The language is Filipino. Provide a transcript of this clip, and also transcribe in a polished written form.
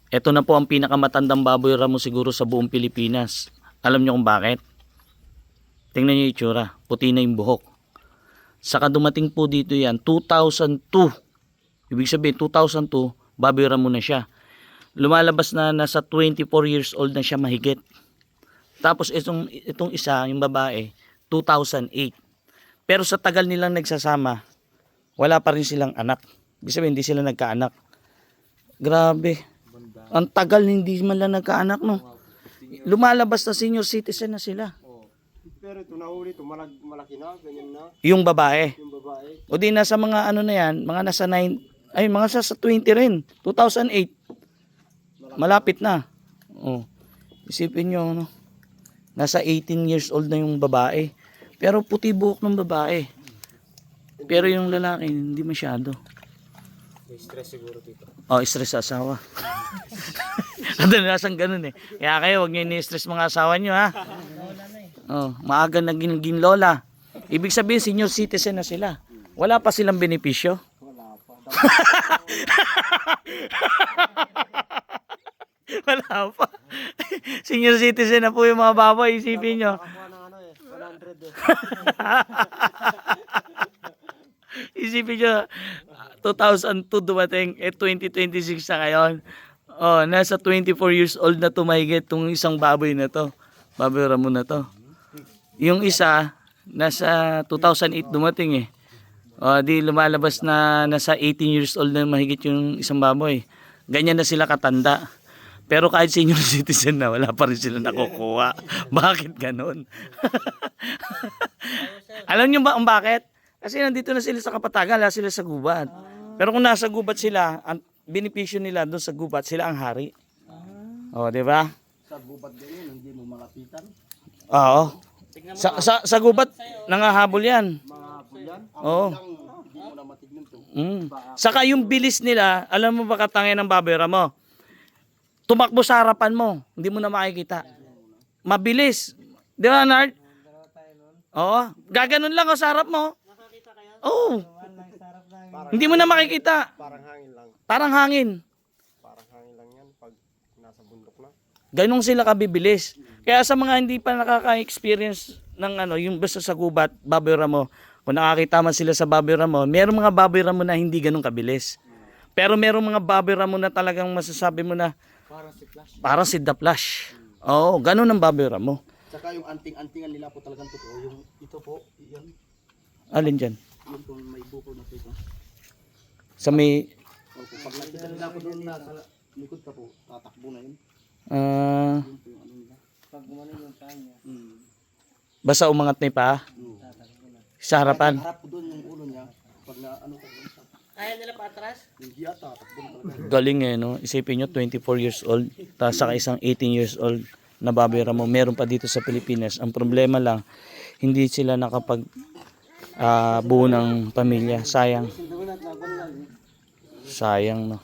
Ito na po ang pinakamatandang baboy ramo siguro sa buong Pilipinas. Alam nyo kung bakit? Tingnan nyo yung itsura. Puti na yung buhok. Saka dumating po dito yan, 2002. Ibig sabihin, 2002, baboy ramo na siya. Lumalabas na nasa 24 years old na siya mahigit. Tapos itong isa, yung babae, 2008. Pero sa tagal nilang nagsasama, wala pa rin silang anak. Ibig sabihin, hindi sila nagkaanak. Grabe. Ang tagal hindi man lang nagkaanak, no? Lumalabas na senior citizen na sila. Pero ito nahuli ito, malaki na, ganyan na. Yung babae. Yung babae. O di nasa mga ano na yan, mga nasa 9, ay mga sa 20 rin. 2008. Malapit na. Oh. Isipin nyo, no? Nasa 18 years old na yung babae. Pero puti buhok ng babae. Pero yung lalaki, hindi masyado. May stress siguro dito. Oh, stress sa asawa. Kadalasan ganun eh. Kaya kayo, huwag nyo ini-stress mga asawa nyo, ha? Oh, maaga naging lola. Ibig sabihin, senior citizen na sila. Wala pa silang benepisyo. Wala pa. Wala pa. Senior citizen na po yung mga baboy, isipin nyo. Nakakuha ng ano eh, 100 eh. Isipin nyo, 2002 dumating, 2026 na ngayon. Oh, nasa 24 years old na tumahigit itong isang baboy na to. Baboy ramo na to. Yung isa, nasa 2008 dumating eh. Oh, di lumalabas na nasa 18 years old na mahigit yung isang baboy. Ganyan na sila katanda. Pero kahit senior citizen na, wala pa rin sila nakukuha. Bakit ganun? Alam nyo ba ang bakit? Kasi nandito na sila sa Kapatagan, wala sila sa gubat. Pero kung nasa gubat sila, ang benepisyo nila doon sa gubat, sila ang hari. O, di ba? Sa gubat ganyan, hindi mo malapitan. Oo. Sa gubat, nangahabol yan. Mga bulan, Oo. hindi mo na matignan to. Saka yung bilis nila, alam mo ba katangin ng baboy ramo? Tumakbo sa harapan mo, hindi mo na makikita. Mabilis. Di ba, Nard? Oo. Gaganon lang sa harap mo. Oo. Hindi mo na makikita. Parang hangin lang. Parang hangin. Parang hangin lang yan pag nasa bundok na. Ganun sila kabibilis. Kaya sa mga hindi pa nakaka-experience ng ano, yung basta sa gubat, baboy ramo, kung nakakita man sila sa baboy ramo, merong mga baboy ramo na hindi ganun kabilis. Pero merong mga baboy ramo na talagang masasabi mo na Parang si Flash. parang si The Flash. Oo, ganun ang baboy ramo. Tsaka yung anting-antingan nila po talagang totoo. Yung ito po, yan. Alin dyan? Yung kung may buko na po ito. Sa may, Opo, pag nakita nila po doon nasa likod ka po, tatakbo na yun. ah, Yun po yung ano nila. Pag gumano yung kanya. basta umangat na yung paa sa harapan. Harap po doon yung ulo niya. Pag na ano ka doon sa... Ayaw nila pa atras? Hindi ata, takbo na talaga. Galing eh, no? Isipin nyo, 24 years old, tapos saka isang 18 years old na baboy ramo. Meron pa dito sa Pilipinas. Ang problema lang, hindi sila nakapag buo ng pamilya. Sayang. Sayang, no?